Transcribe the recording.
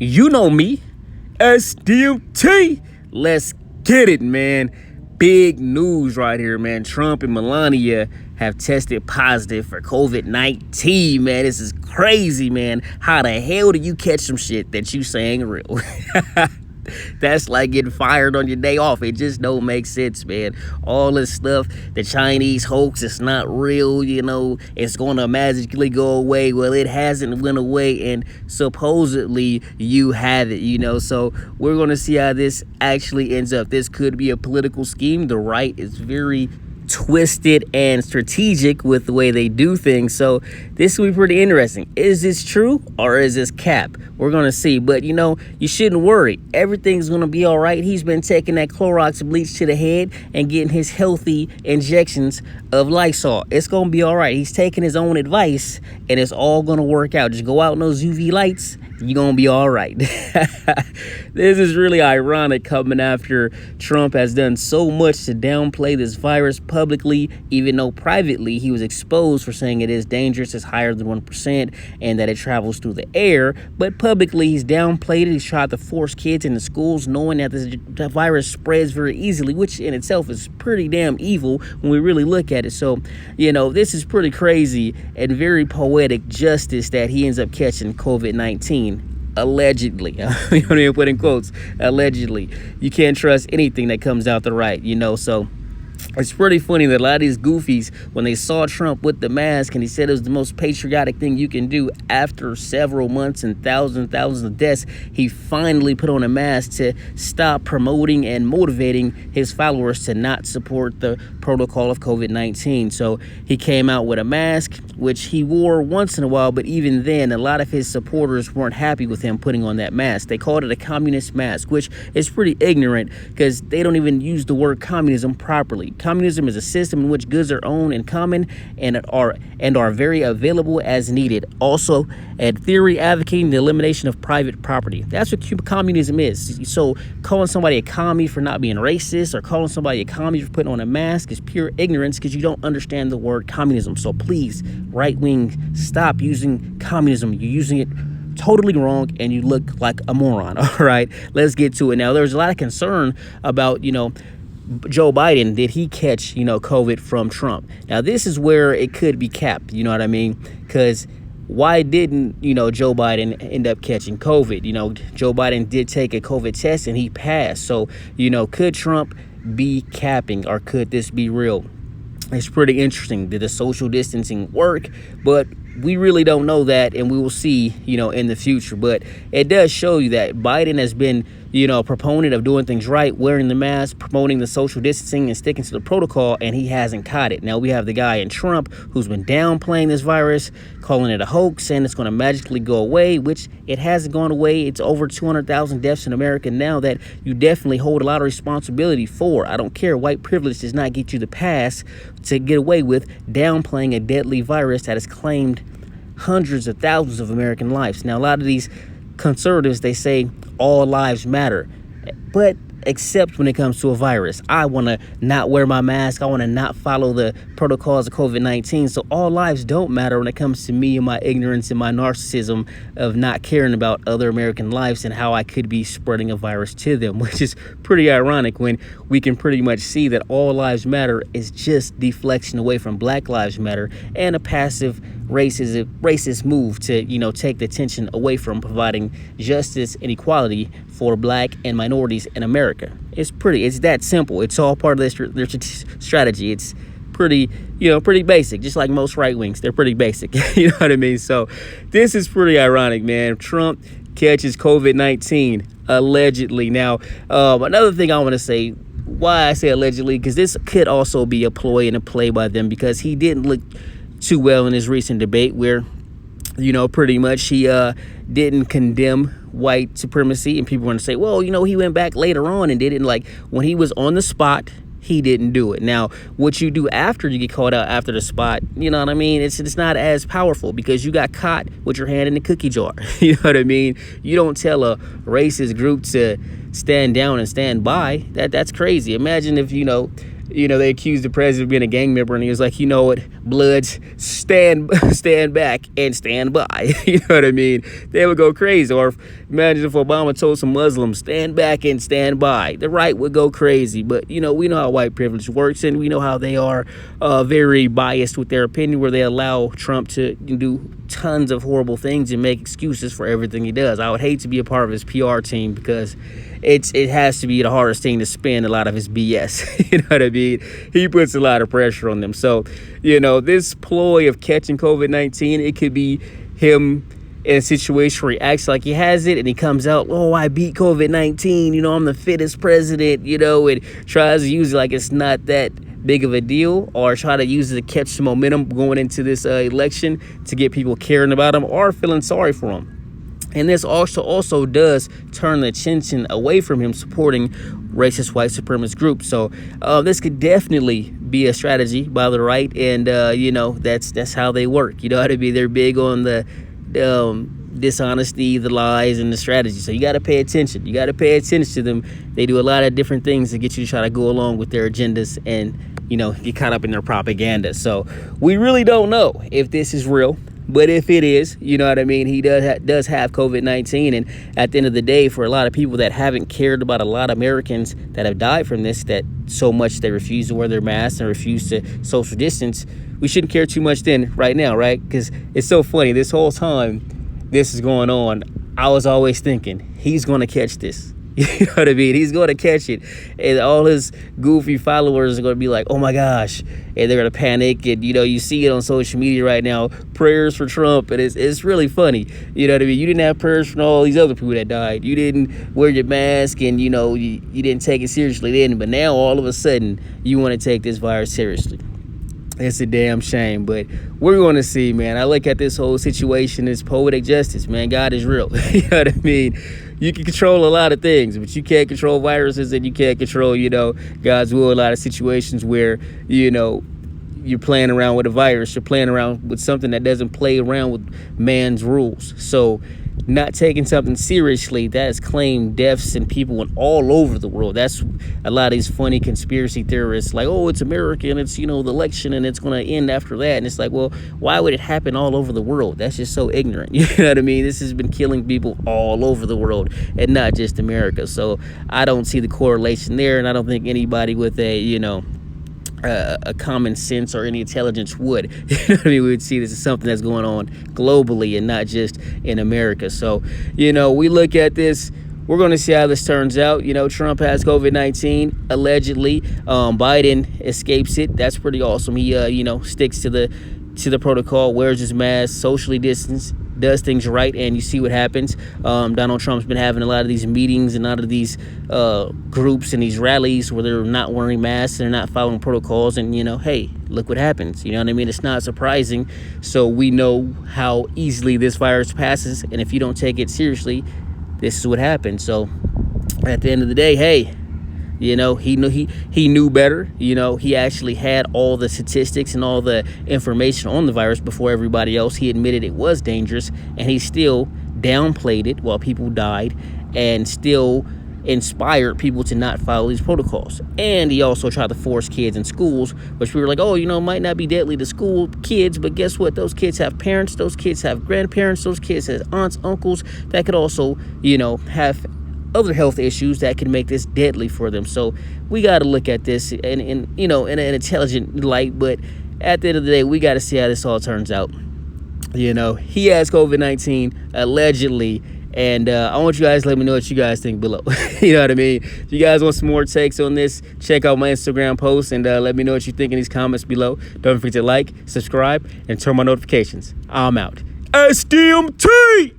You know me, SDMT. Let's get it, man. Big news right here, man. Trump and Melania have tested positive for COVID-19, man. This is crazy, man. How the hell do you catch some shit that you saying real? That's like getting fired on your day off. It just don't make sense, man. All this stuff, the Chinese hoax, it's not real, it's going to magically go away. Well, it hasn't went away, and supposedly you have it, So we're going to see how this actually ends up. This could be a political scheme. The right is very twisted and strategic with the way they do things, so this will be pretty interesting. Is this true or is this cap? We're gonna see, but you shouldn't worry. Everything's gonna be all right. He's been taking that Clorox bleach to the head and getting his healthy injections of Lysol. It's gonna be all right. He's taking his own advice, and it's all gonna work out. Just go out in those UV lights, you're gonna be all right. This is really ironic, coming after Trump has done so much to downplay this virus publicly, even though privately he was exposed for saying it is dangerous, it's higher than 1%, and that it travels through the air. But publicly he's downplayed it. He's tried to force kids into schools knowing that this virus spreads very easily, which in itself is pretty damn evil when we really look at it. So this is pretty crazy and very poetic justice that he ends up catching COVID-19. Allegedly. You don't even put in quotes. Allegedly. You can't trust anything that comes out the right, so it's pretty funny that a lot of these goofies, when they saw Trump with the mask and he said it was the most patriotic thing you can do, after several months and thousands of deaths, he finally put on a mask to stop promoting and motivating his followers to not support the protocol of COVID-19. So he came out with a mask, which he wore once in a while, but even then, a lot of his supporters weren't happy with him putting on that mask. They called it a communist mask, which is pretty ignorant because they don't even use the word communism properly. Communism is a system in which goods are owned in common and are very available as needed. Also, a theory advocating the elimination of private property. That's what communism is. So calling somebody a commie for not being racist or calling somebody a commie for putting on a mask is pure ignorance because you don't understand the word communism. So please, right wing, stop using communism. You're using it totally wrong and you look like a moron. All right, let's get to it. Now, there's a lot of concern about, Joe Biden. Did he catch, COVID from Trump? Now, this is where it could be capped, you know what I mean? Because why didn't, Joe Biden end up catching COVID? Joe Biden did take a COVID test and he passed. So, could Trump be capping, or could this be real? It's pretty interesting. Did the social distancing work? But we really don't know that, and we will see, in the future. But it does show you that Biden has been, a proponent of doing things right, wearing the mask, promoting the social distancing, and sticking to the protocol, and he hasn't caught it. Now we have the guy in Trump who's been downplaying this virus, calling it a hoax, saying it's going to magically go away, which it hasn't gone away. It's over 200,000 deaths in America now that you definitely hold a lot of responsibility for. I don't care. White privilege does not get you the pass to get away with downplaying a deadly virus that has claimed hundreds of thousands of American lives. Now, a lot of these conservatives, they say all lives matter, but except when it comes to a virus. I want to not wear my mask. I want to not follow the protocols of COVID-19. So all lives don't matter when it comes to me and my ignorance and my narcissism of not caring about other American lives and how I could be spreading a virus to them, which is pretty ironic when we can pretty much see that all lives matter is just deflection away from Black Lives Matter and a passive racist move to, take the attention away from providing justice and equality for Black and minorities in America. It's that simple. It's all part of their strategy. It's pretty basic, just like most right wings. They're pretty basic. You know what I mean? So this is pretty ironic, man. Trump catches COVID-19 allegedly. Now, another thing I want to say, why I say allegedly, because this could also be a ploy and a play by them, because he didn't look too well in his recent debate where, pretty much he didn't condemn white supremacy, and people want to say, well, he went back later on and did it. Like, when he was on the spot, he didn't do it. Now, what you do after you get caught out after the spot, you know what I mean? It's not as powerful because you got caught with your hand in the cookie jar. You know what I mean? You don't tell a racist group to stand down and stand by. That's crazy. Imagine if, they accused the president of being a gang member, and he was like, you know what, Bloods, stand back and stand by. You know what I mean? They would go crazy. Or imagine if Obama told some Muslims, stand back and stand by. The right would go crazy. But, we know how white privilege works, and we know how they are very biased with their opinion, where they allow Trump to do tons of horrible things and make excuses for everything he does. I would hate to be a part of his PR team, because it has to be the hardest thing to spin a lot of his BS. You know what I mean? He puts a lot of pressure on them. So, this ploy of catching COVID-19, it could be him in a situation where he acts like he has it, and he comes out, oh, I beat COVID-19, I'm the fittest president, and tries to use it like it's not that big of a deal, or try to use it to catch some momentum going into this election to get people caring about him or feeling sorry for him. And this also does turn the attention away from him supporting racist white supremacist groups. So this could definitely be a strategy by the right, and that's how they work. You know what I mean? They're big on the dishonesty, the lies, and the strategy. So you got to pay attention. You got to pay attention to them. They do a lot of different things to get you to try to go along with their agendas and get caught up in their propaganda. So we really don't know if this is real. But if it is, you know what I mean, he does have COVID-19. And at the end of the day, for a lot of people that haven't cared about a lot of Americans that have died from this, that so much they refuse to wear their masks and refuse to social distance, we shouldn't care too much then right now, right? Because it's so funny. This whole time this is going on, I was always thinking, he's going to catch this. You know what I mean? He's going to catch it. And all his goofy followers are going to be like, oh my gosh. And they're going to panic. And, you see it on social media right now. Prayers for Trump. And it's really funny. You know what I mean? You didn't have prayers from all these other people that died. You didn't wear your mask, and, you didn't take it seriously then. But now all of a sudden you want to take this virus seriously. It's a damn shame, but we're going to see, man. I look at this whole situation as poetic justice, man. God is real. You know what I mean? You can control a lot of things, but you can't control viruses, and you can't control, God's will. A lot of situations where, you're playing around with a virus. You're playing around with something that doesn't play around with man's rules. So not taking something seriously, that has claimed deaths and people all over the world. That's a lot of these funny conspiracy theorists, like, oh, it's America and it's, the election and it's going to end after that. And it's like, well, why would it happen all over the world? That's just so ignorant. You know what I mean? This has been killing people all over the world and not just America. So I don't see the correlation there. And I don't think anybody with a common sense or any intelligence would. You know what I mean? We would see this as something that's going on globally and not just in America. So, we look at this. We're going to see how this turns out. Trump has COVID-19, allegedly. Biden escapes it. That's pretty awesome. He, sticks to the protocol, wears his mask, socially distanced, does things right, and you see what happens. Donald Trump's been having a lot of these meetings and a lot of these groups and these rallies where they're not wearing masks and they're not following protocols, and hey, look what happens. You know what I mean? It's not surprising. So we know how easily this virus passes, and if you don't take it seriously, this is what happens. So at the end of the day, hey, he knew better. He actually had all the statistics and all the information on the virus before everybody else. He admitted it was dangerous, and he still downplayed it while people died, and still inspired people to not follow these protocols. And he also tried to force kids in schools, which we were like, oh, might not be deadly to school kids, but guess what? Those kids have parents, those kids have grandparents, those kids have aunts, uncles that could also, have other health issues that can make this deadly for them. So we got to look at this in an intelligent light. But at the end of the day, we got to see how this all turns out. He has COVID-19 allegedly, and I want you guys to let me know what you guys think below. You know what I mean? If you guys want some more takes on this, check out my Instagram post and let me know what you think in these comments below. Don't forget to like, subscribe, and turn on notifications. I'm out. SDMT!